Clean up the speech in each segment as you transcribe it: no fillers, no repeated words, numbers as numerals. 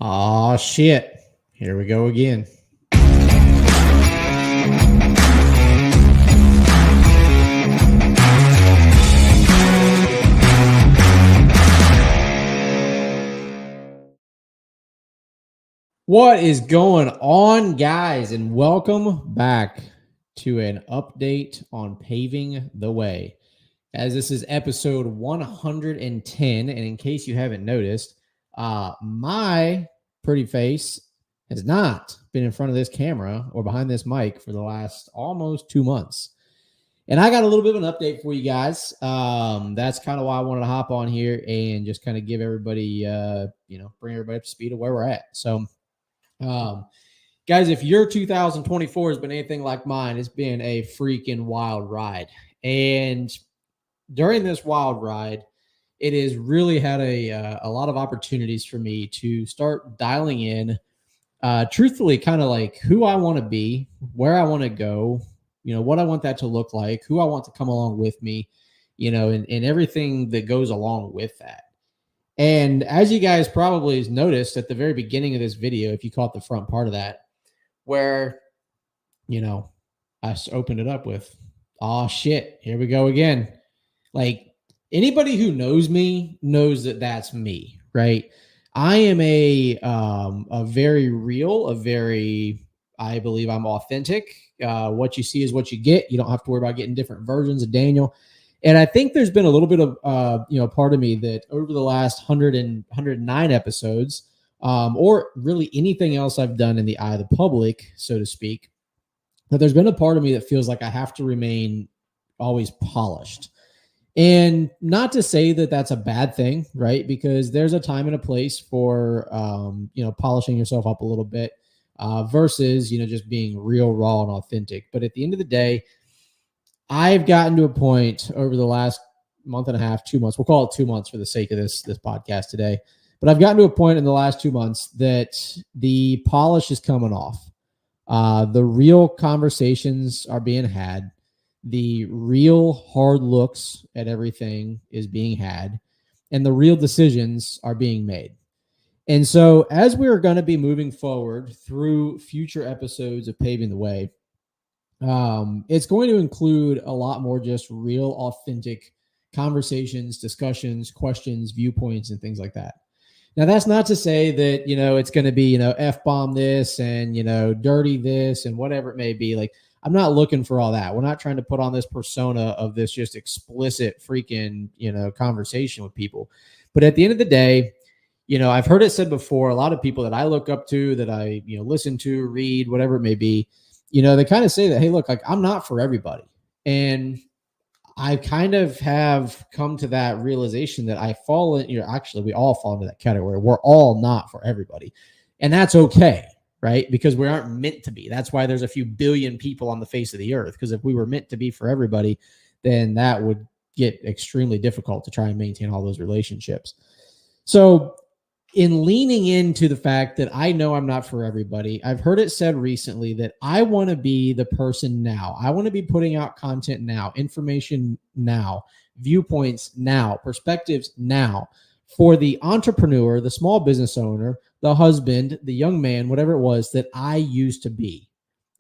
Oh shit. Here we go again. What is going on, guys? And welcome back to an update on Paving the Way. As this is episode 110, and in case you haven't noticed, my pretty face has not been in front of this camera or behind this mic for the last almost 2 months. And I got a little bit of an update for you guys. That's kind of why I wanted to hop on here and just kind of give everybody, bring everybody up to speed of where we're at. So, guys, if your 2024 has been anything like mine, it's been a freaking wild ride. And during this wild ride, it has really had a lot of opportunities for me to start dialing in, truthfully, kind of like who I want to be, where I want to go, what I want that to look like, who I want to come along with me, and everything that goes along with that. And as you guys probably noticed at the very beginning of this video, if you caught the front part of that, where, I opened it up with, oh shit, here we go again. Like, anybody who knows me knows that that's me, right? I am a very real, I believe I'm authentic. What you see is what you get. You don't have to worry about getting different versions of Daniel. And I think there's been a little bit of, part of me that over the last 109 episodes, or really anything else I've done in the eye of the public, so to speak, that there's been a part of me that feels like I have to remain always polished. And not to say that that's a bad thing, right? Because there's a time and a place for, polishing yourself up a little bit versus, just being real, raw, and authentic. But at the end of the day, I've gotten to a point over the last month and a half, 2 months, we'll call it 2 months for the sake of this podcast today. But I've gotten to a point in the last 2 months that the polish is coming off. The real conversations are being had. The real hard looks at everything is being had, and the real decisions are being made. And so as we are going to be moving forward through future episodes of Paving the Way, it's going to include a lot more just real, authentic conversations, discussions, questions, viewpoints, and things like that. Now, that's not to say that, it's going to be, F-bomb this and, dirty this and whatever it may be. Like, I'm not looking for all that. We're not trying to put on this persona of this just explicit freaking, conversation with people. But at the end of the day, I've heard it said before, a lot of people that I look up to, that I, listen to, read, whatever it may be, they kind of say that, hey, look, like, I'm not for everybody. And I kind of have come to that realization that I fall in, actually, we all fall into that category. We're all not for everybody. And that's okay, right? Because we aren't meant to be. That's why there's a few billion people on the face of the earth. Because if we were meant to be for everybody, then that would get extremely difficult to try and maintain all those relationships. So in leaning into the fact that I know I'm not for everybody, I've heard it said recently that I want to be the person now. I want to be putting out content now, information now, viewpoints now, perspectives now for the entrepreneur, the small business owner, the husband, the young man, whatever it was that I used to be.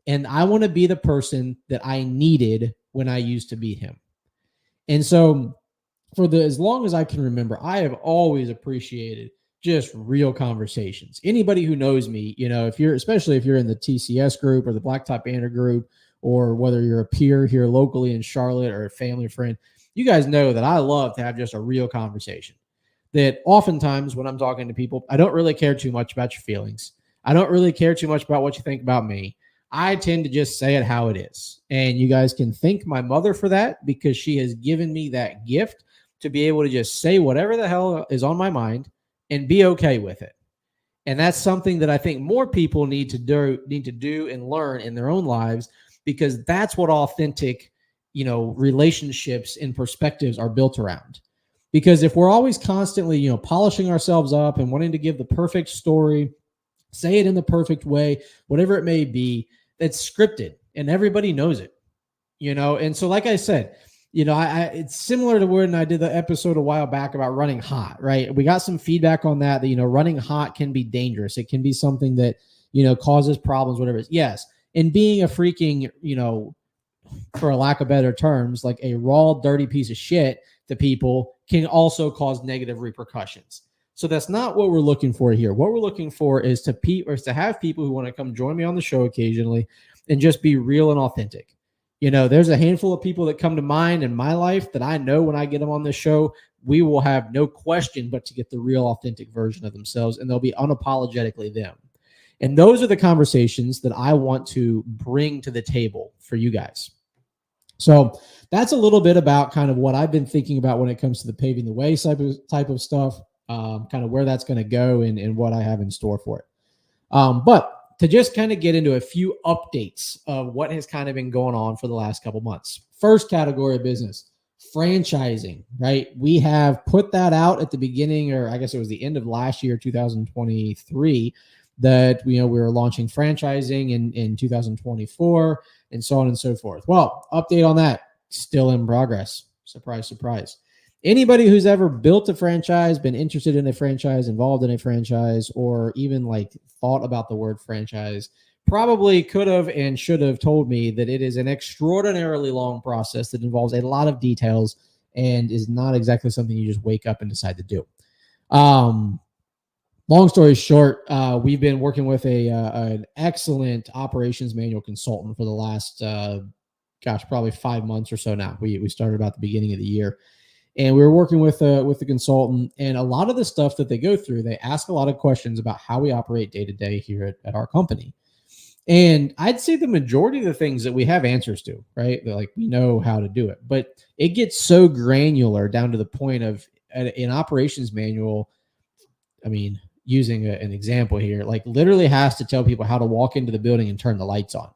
And I want to be the person that I needed when I used to be him. And so as long as I can remember, I have always appreciated just real conversations. Anybody who knows me, especially if you're in the TCS group or the Blacktop Banner group, or whether you're a peer here locally in Charlotte or a family friend, you guys know that I love to have just a real conversation. That oftentimes when I'm talking to people, I don't really care too much about your feelings. I don't really care too much about what you think about me. I tend to just say it how it is. And you guys can thank my mother for that, because she has given me that gift to be able to just say whatever the hell is on my mind and be okay with it. And that's something that I think more people need to do and learn in their own lives, because that's what authentic, relationships and perspectives are built around. Because if we're always constantly, polishing ourselves up and wanting to give the perfect story, say it in the perfect way, whatever it may be, that's scripted and everybody knows it, And so, like I said, it's similar to when I did the episode a while back about running hot, right? We got some feedback on that, running hot can be dangerous. It can be something that, causes problems, whatever it is. Yes. And being a freaking, for a lack of better terms, like a raw, dirty piece of shit to people can also cause negative repercussions. So that's not what we're looking for here. What we're looking for is to have people who want to come join me on the show occasionally and just be real and authentic. There's a handful of people that come to mind in my life that I know when I get them on this show, we will have no question but to get the real authentic version of themselves, and they'll be unapologetically them. And those are the conversations that I want to bring to the table for you guys. So that's a little bit about kind of what I've been thinking about when it comes to the Paving the Way type of stuff, kind of where that's going to go and what I have in store for it. But to just kind of get into a few updates of what has kind of been going on for the last couple months. First category of business, franchising, right? We have put that out at the beginning, or I guess it was the end of last year, 2023, that we were launching franchising in 2024 and so on and so forth. Well, update on that, still in progress. Surprise, surprise. Anybody who's ever built a franchise, been interested in a franchise, involved in a franchise, or even like thought about the word franchise, probably could have and should have told me that it is an extraordinarily long process that involves a lot of details and is not exactly something you just wake up and decide to do. Long story short, we've been working with an excellent operations manual consultant for the last, probably 5 months or so now. We started about the beginning of the year. And we were working with the consultant, and a lot of the stuff that they go through, they ask a lot of questions about how we operate day to day here at our company. And I'd say the majority of the things that we have answers to, right? They're like, we know how to do it, but it gets so granular down to the point of an operations manual. I mean, using an example here, like literally has to tell people how to walk into the building and turn the lights on.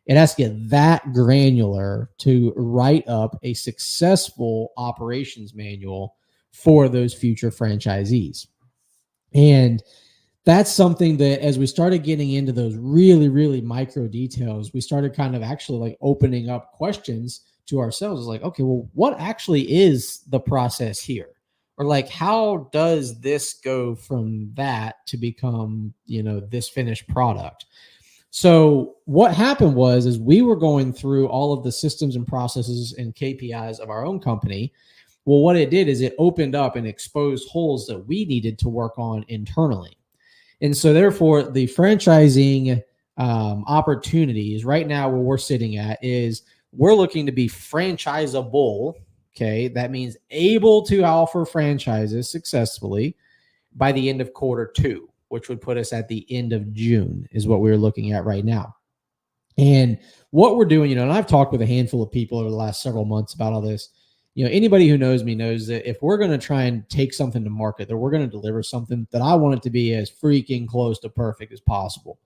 It has to get that granular to write up a successful operations manual for those future franchisees. And that's something that as we started getting into those really, really micro details, we started kind of actually like opening up questions to ourselves. Like, okay, well, what actually is the process here? Or like, how does this go from that to become, this finished product? So what happened was we were going through all of the systems and processes and KPIs of our own company. Well, what it did is it opened up and exposed holes that we needed to work on internally. And so therefore the franchising opportunities right now where we're sitting at is we're looking to be franchisable. Okay. That means able to offer franchises successfully by the end of Q2, which would put us at the end of June is what we're looking at right now. And what we're doing, and I've talked with a handful of people over the last several months about all this. Anybody who knows me knows that if we're going to try and take something to market, that we're going to deliver something, that I want it to be as freaking close to perfect as possible.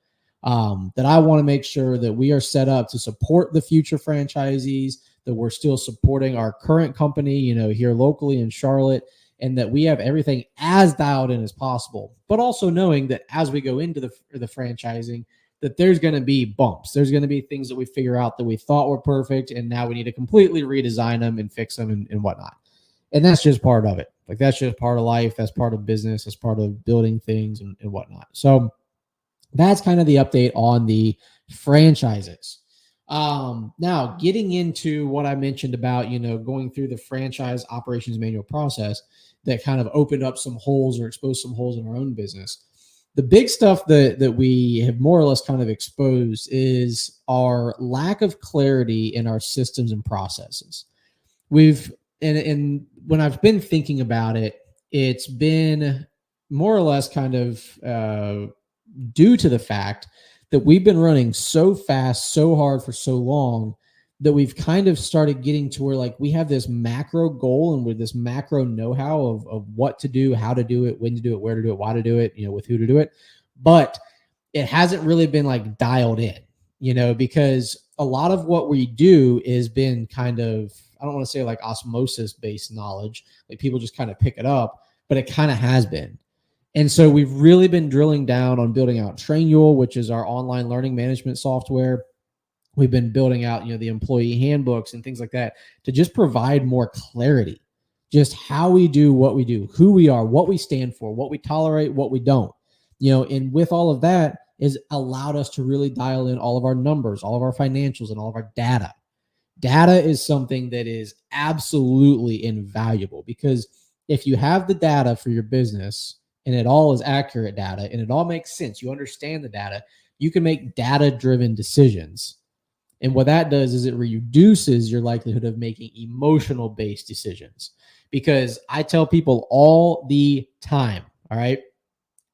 That I want to make sure that we are set up to support the future franchisees, that we're still supporting our current company, here locally in Charlotte, and that we have everything as dialed in as possible, but also knowing that as we go into the franchising, that there's going to be bumps. There's going to be things that we figure out that we thought were perfect, and now we need to completely redesign them and fix them and whatnot. And that's just part of it. Like, that's just part of life. That's part of business. That's part of building things and whatnot. So that's kind of the update on the franchises. Now, getting into what I mentioned about, going through the franchise operations manual process that kind of opened up some holes or exposed some holes in our own business. The big stuff that we have more or less kind of exposed is our lack of clarity in our systems and processes. And when I've been thinking about it, it's been more or less kind of due to the fact that we've been running so fast, so hard for so long that we've kind of started getting to where like we have this macro goal and with this macro know-how of what to do, how to do it, when to do it, where to do it, why to do it, with who to do it. But it hasn't really been like dialed in, because a lot of what we do is been kind of, I don't want to say like osmosis based knowledge, like people just kind of pick it up, but it kind of has been. And so we've really been drilling down on building out Trainual, which is our online learning management software. We've been building out, the employee handbooks and things like that to just provide more clarity, just how we do what we do, who we are, what we stand for, what we tolerate, what we don't, and with all of that is allowed us to really dial in all of our numbers, all of our financials, and all of our data. Data is something that is absolutely invaluable, because if you have the data for your business and it all is accurate data and it all makes sense, you understand the data, you can make data-driven decisions. And what that does is it reduces your likelihood of making emotional-based decisions. Because I tell people all the time, all right,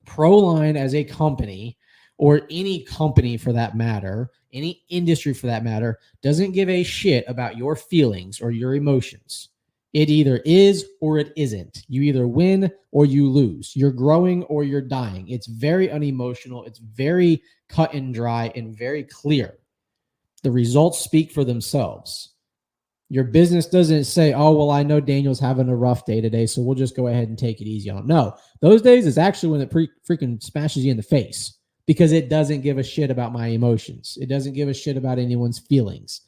Proline as a company, or any company for that matter, any industry for that matter, doesn't give a shit about your feelings or your emotions. It either is or it isn't. You either win or you lose. You're growing or you're dying. It's very unemotional. It's very cut and dry and very clear. The results speak for themselves. Your business doesn't say, oh, well, I know Daniel's having a rough day today, so we'll just go ahead and take it easy on him. No, those days is actually when it freaking smashes you in the face, because it doesn't give a shit about my emotions. It doesn't give a shit about anyone's feelings.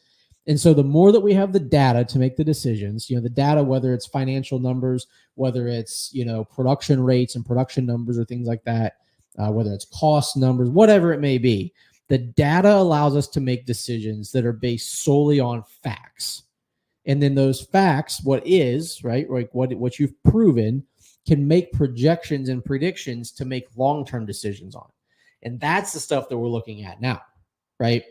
And so the more that we have the data to make the decisions, the data, whether it's financial numbers, whether it's, production rates and production numbers or things like that, whether it's cost numbers, whatever it may be, the data allows us to make decisions that are based solely on facts. And then those facts, what is, right, like what you've proven, can make projections and predictions to make long-term decisions on. And that's the stuff that we're looking at now, right?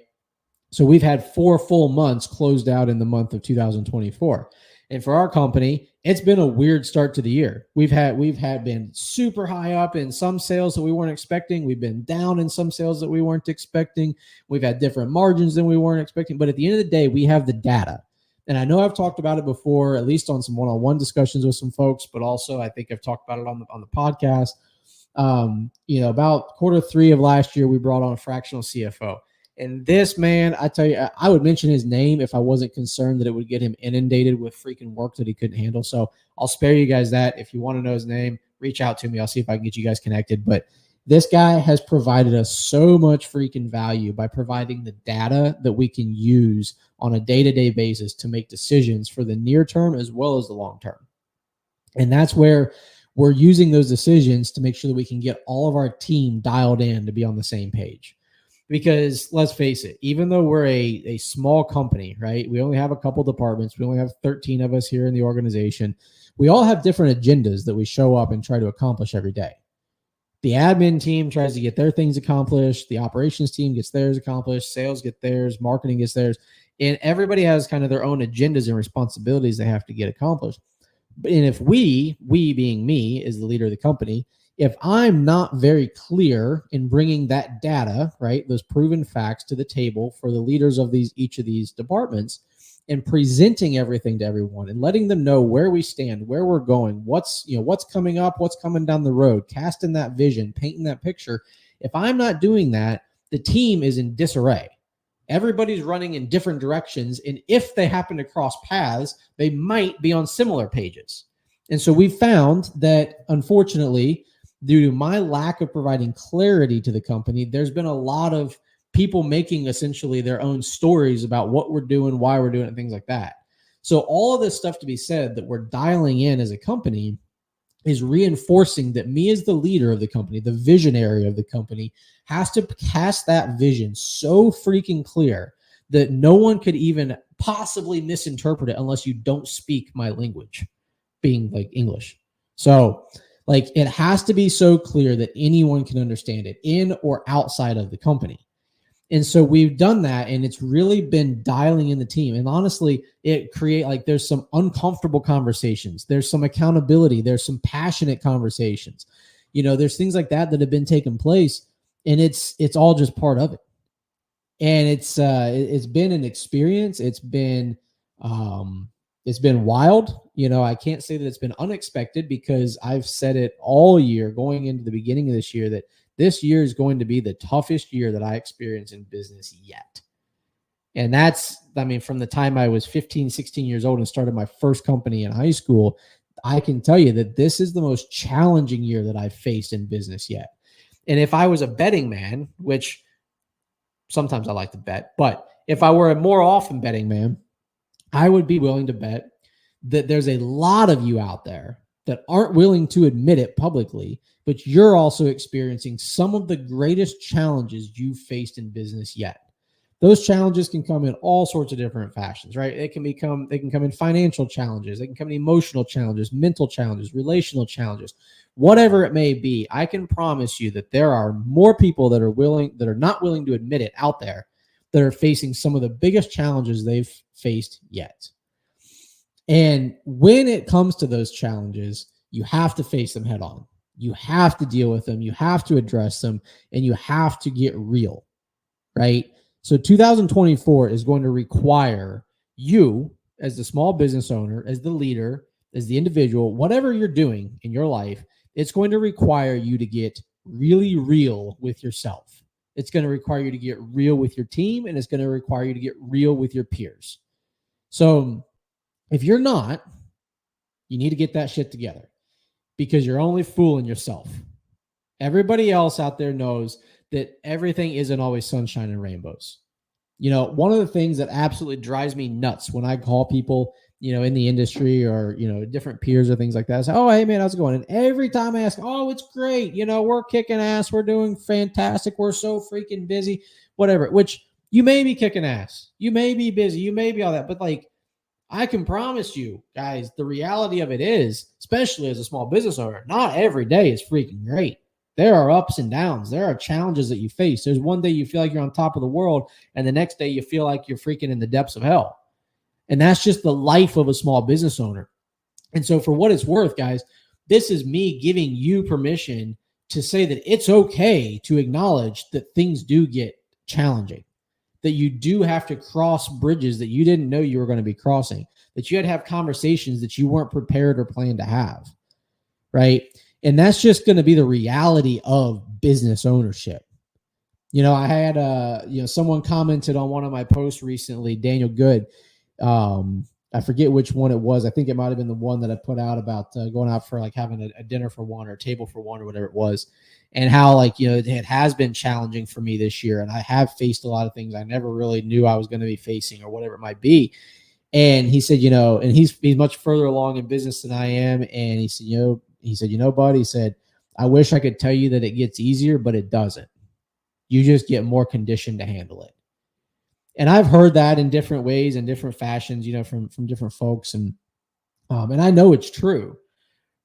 So we've had 4 full months closed out in the month of 2024. And for our company, it's been a weird start to the year. We've been super high up in some sales that we weren't expecting. We've been down in some sales that we weren't expecting. We've had different margins than we weren't expecting. But at the end of the day, we have the data. And I know I've talked about it before, at least on some one-on-one discussions with some folks, but also I think I've talked about it on the podcast. About Q3 of last year, we brought on a fractional CFO. And this man, I tell you, I would mention his name if I wasn't concerned that it would get him inundated with freaking work that he couldn't handle. So I'll spare you guys that. If you want to know his name, reach out to me. I'll see if I can get you guys connected. But this guy has provided us so much freaking value by providing the data that we can use on a day-to-day basis to make decisions for the near term as well as the long term. And that's where we're using those decisions to make sure that we can get all of our team dialed in to be on the same page. Because let's face it, even though we're a small company, right? We only have a couple departments. We only have 13 of us here in the organization. We all have different agendas that we show up and try to accomplish every day. The admin team tries to get their things accomplished. The operations team gets theirs accomplished. Sales get theirs. Marketing gets theirs. And everybody has kind of their own agendas and responsibilities they have to get accomplished. And if we being me as the leader of the company, if I'm not very clear in bringing that data, right, those proven facts to the table for the leaders of each of these departments, and presenting everything to everyone and letting them know where we stand, where we're going, what's coming up, what's coming down the road, casting that vision, painting that picture. If I'm not doing that, the team is in disarray. Everybody's running in different directions. And if they happen to cross paths, they might be on similar pages. And so we found that, unfortunately, due to my lack of providing clarity to the company, there's been a lot of people making essentially their own stories about what we're doing, why we're doing it, and things like that. So all of this stuff to be said that we're dialing in as a company is reinforcing that me as the leader of the company, the visionary of the company, has to cast that vision so freaking clear that no one could even possibly misinterpret it unless you don't speak my language, being like English. So like it has to be so clear that anyone can understand it in or outside of the company. And so we've done that, and it's really been dialing in the team. And honestly, there's some uncomfortable conversations. There's some accountability. There's some passionate conversations. There's things like that have been taking place, and it's all just part of it. And it's been an experience. It's been wild. I can't say that it's been unexpected, because I've said it all year going into the beginning of this year that this year is going to be the toughest year that I experience in business yet. And from the time I was 15, 16 years old and started my first company in high school, I can tell you that this is the most challenging year that I've faced in business yet. And if I was a betting man, which sometimes I like to bet, but if I were a more often betting man, I would be willing to bet that there's a lot of you out there that aren't willing to admit it publicly, but you're also experiencing some of the greatest challenges you've faced in business yet. Those challenges can come in all sorts of different fashions, right? They can come in financial challenges, they can come in emotional challenges, mental challenges, relational challenges, whatever it may be. I can promise you that there are more people that are not willing to admit it out there that are facing some of the biggest challenges they've faced yet. And when it comes to those challenges, you have to face them head on. You have to deal with them. You have to address them, and you have to get real, right? So 2024 is going to require you as the small business owner, as the leader, as the individual, whatever you're doing in your life, it's going to require you to get really real with yourself. It's going to require you to get real with your team, and it's going to require you to get real with your peers. So if you're not, you need to get that shit together, because you're only fooling yourself. Everybody else out there knows that everything isn't always sunshine and rainbows. You know, one of the things that absolutely drives me nuts when I call people, you know, in the industry or, you know, different peers or things like that, I say, oh, hey, man, how's it going? And every time I ask, oh, it's great. You know, we're kicking ass. We're doing fantastic. We're so freaking busy, whatever, which you may be kicking ass. You may be busy. You may be all that. But like, I can promise you guys, the reality of it is, especially as a small business owner, not every day is freaking great. There are ups and downs. There are challenges that you face. There's one day you feel like you're on top of the world, and the next day you feel like you're freaking in the depths of hell. And that's just the life of a small business owner. And so for what it's worth, guys, this is me giving you permission to say that it's okay to acknowledge that things do get challenging, that you do have to cross bridges that you didn't know you were going to be crossing, that you had to have conversations that you weren't prepared or planned to have, right? And that's just going to be the reality of business ownership. You know, I had someone commented on one of my posts recently, Daniel Good. I forget which one it was. I think it might have been the one that I put out about going out for like having a dinner for one or a table for one or whatever it was, and how, like, you know, it has been challenging for me this year, and I have faced a lot of things I never really knew I was going to be facing or whatever it might be. And he said, you know, and he's much further along in business than I am, and he said, bud, he said, I wish I could tell you that it gets easier, but it doesn't. You just get more conditioned to handle it. And I've heard that in different ways and different fashions, you know, from different folks. And I know it's true,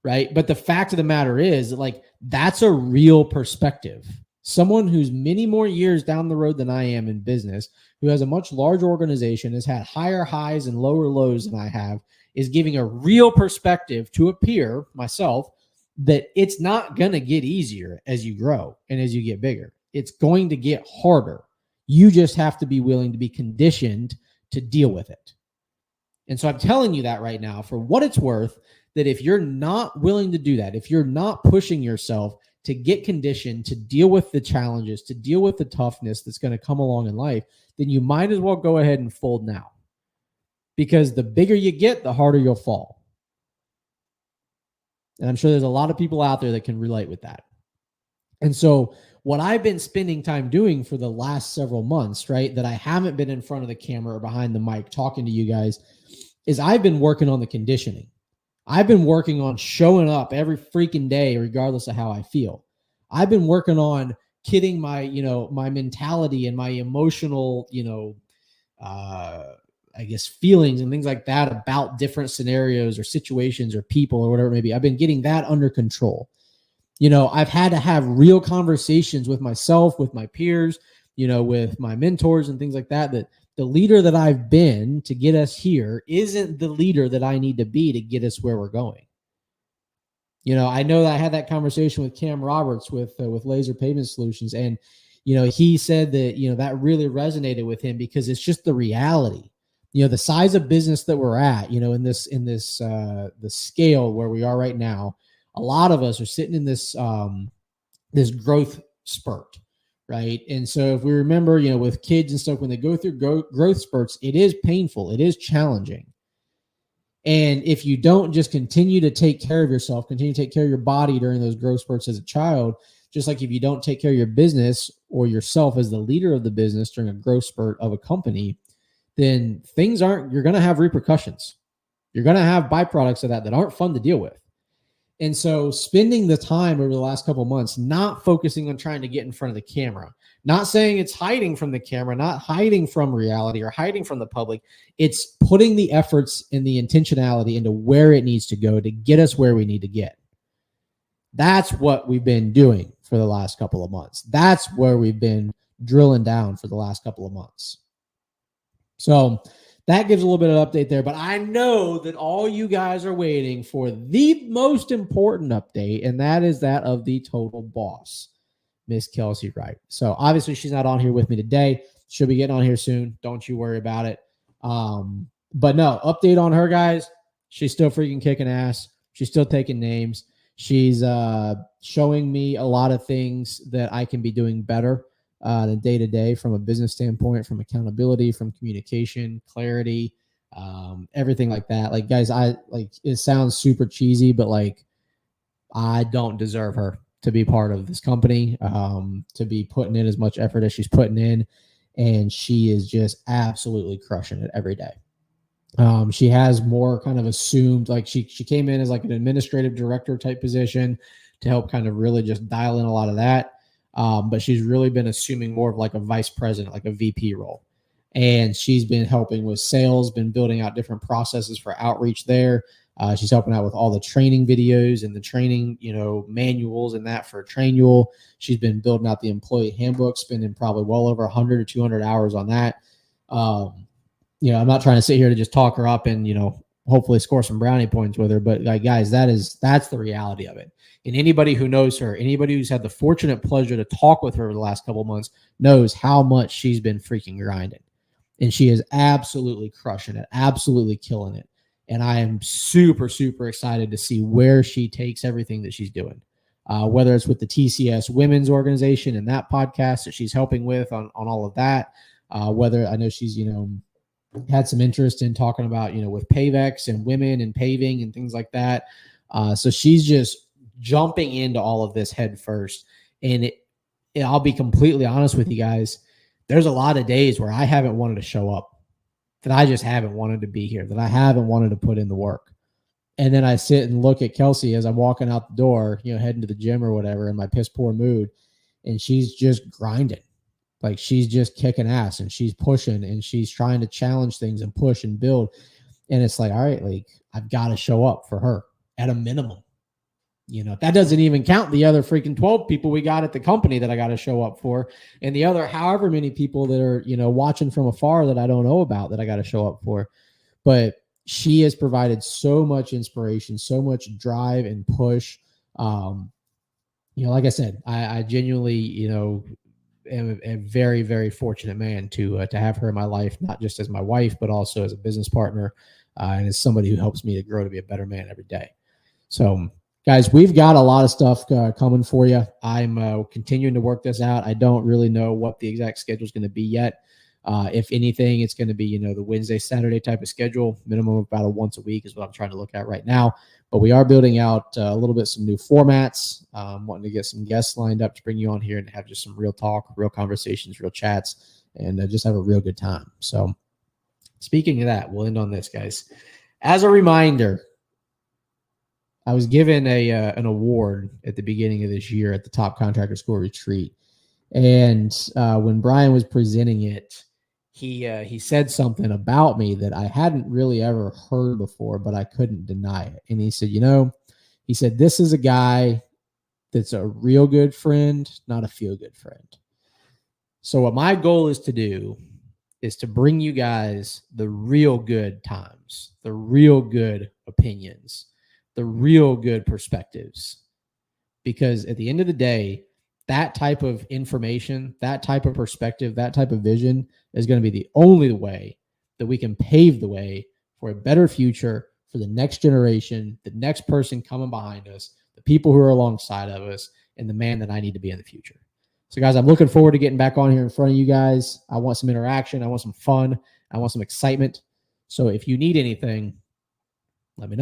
right? But the fact of the matter is, like, that's a real perspective. Someone who's many more years down the road than I am in business, who has a much larger organization, has had higher highs and lower lows than I have, is giving a real perspective to a peer, myself, that it's not going to get easier as you grow and as you get bigger. It's going to get harder. You just have to be willing to be conditioned to deal with it. And so I'm telling you that right now, for what it's worth, that if you're not willing to do that, if you're not pushing yourself to get conditioned to deal with the challenges, to deal with the toughness that's going to come along in life, then you might as well go ahead and fold now. Because the bigger you get, the harder you'll fall. And I'm sure there's a lot of people out there that can relate with that. And so what I've been spending time doing for the last several months, right, that I haven't been in front of the camera or behind the mic talking to you guys, is I've been working on the conditioning. I've been working on showing up every freaking day, regardless of how I feel. I've been working on kidding my mentality and my emotional, I guess, feelings and things like that about different scenarios or situations or people or whatever it may be. I've been getting that under control. You know, I've had to have real conversations with myself, with my peers, you know, with my mentors and things like that, that the leader that I've been to get us here isn't the leader that I need to be to get us where we're going. You know, I know that I had that conversation with Cam Roberts with Laser Paving Solutions. And, you know, he said that, you know, that really resonated with him because it's just the reality. You know, the size of business that we're at, you know, in this the scale where we are right now, a lot of us are sitting in this this growth spurt, right? And so if we remember, you know, with kids and stuff, when they go through growth spurts, it is painful, it is challenging. And if you don't just continue to take care of yourself, continue to take care of your body during those growth spurts as a child, just like if you don't take care of your business or yourself as the leader of the business during a growth spurt of a company, then you're going to have repercussions. You're going to have byproducts of that aren't fun to deal with. And so spending the time over the last couple of months, not focusing on trying to get in front of the camera, not saying it's hiding from the camera, not hiding from reality or hiding from the public. It's putting the efforts and the intentionality into where it needs to go to get us where we need to get. That's what we've been doing for the last couple of months. That's where we've been drilling down for the last couple of months. So that gives a little bit of update there, but I know that all you guys are waiting for the most important update, and that is that of the total boss, Miss Kelsey Wright. So obviously she's not on here with me today. She'll be getting on here soon. Don't you worry about it. But no, update on her, guys. She's still freaking kicking ass. She's still taking names. She's showing me a lot of things that I can be doing better the day-to-day from a business standpoint, from accountability, from communication, clarity, everything like that. Like, guys, it sounds super cheesy, but like, I don't deserve her to be part of this company, to be putting in as much effort as she's putting in. And she is just absolutely crushing it every day. She has more kind of assumed, like she came in as like an administrative director type position to help kind of really just dial in a lot of that. But she's really been assuming more of like a vice president, like a VP role. And she's been helping with sales, been building out different processes for outreach there. She's helping out with all the training videos and the training, manuals and that for Trainual. She's been building out the employee handbook, spending probably well over 100 or 200 hours on that. I'm not trying to sit here to just talk her up and, hopefully score some brownie points with her. But like, guys, that's the reality of it. And anybody who knows her, anybody who's had the fortunate pleasure to talk with her over the last couple of months knows how much she's been freaking grinding. And she is absolutely crushing it, absolutely killing it. And I am super, super excited to see where she takes everything that she's doing, whether it's with the TCS Women's Organization and that podcast that she's helping with on all of that, whether I know she's, had some interest in talking about, with Pavex and women and paving and things like that. So she's just jumping into all of this head first. And I'll be completely honest with you guys. There's a lot of days where I haven't wanted to show up, that I just haven't wanted to be here, that I haven't wanted to put in the work. And then I sit and look at Kelsey as I'm walking out the door, heading to the gym or whatever in my piss poor mood. And she's just grinding. Like, she's just kicking ass and she's pushing and she's trying to challenge things and push and build. And it's like, all right, like, I've got to show up for her at a minimum. That doesn't even count the other freaking 12 people we got at the company that I got to show up for. And the other however many people that are, watching from afar that I don't know about that I got to show up for. But she has provided so much inspiration, so much drive and push. Like I said, I genuinely, am a very, very fortunate man to have her in my life, not just as my wife, but also as a business partner and as somebody who helps me to grow to be a better man every day. So, guys, we've got a lot of stuff coming for you. I'm continuing to work this out. I don't really know what the exact schedule is going to be yet. If anything, it's going to be, the Wednesday, Saturday type of schedule, minimum of about once a week is what I'm trying to look at right now. But we are building out a little bit some new formats, wanting to get some guests lined up to bring you on here and have just some real talk, real conversations, real chats, and just have a real good time. So speaking of that, we'll end on this, guys. As a reminder, I was given an award at the beginning of this year at the Top Contractor School Retreat. And when Brian was presenting it, he said something about me that I hadn't really ever heard before, but I couldn't deny it. And he said, he said, this is a guy that's a real good friend, not a feel-good friend. So what my goal is to do is to bring you guys the real good times, the real good opinions, the real good perspectives. Because at the end of the day, that type of information, that type of perspective, that type of vision is going to be the only way that we can pave the way for a better future for the next generation, the next person coming behind us, the people who are alongside of us, and the man that I need to be in the future. So, guys, I'm looking forward to getting back on here in front of you guys. I want some interaction. I want some fun. I want some excitement. So if you need anything,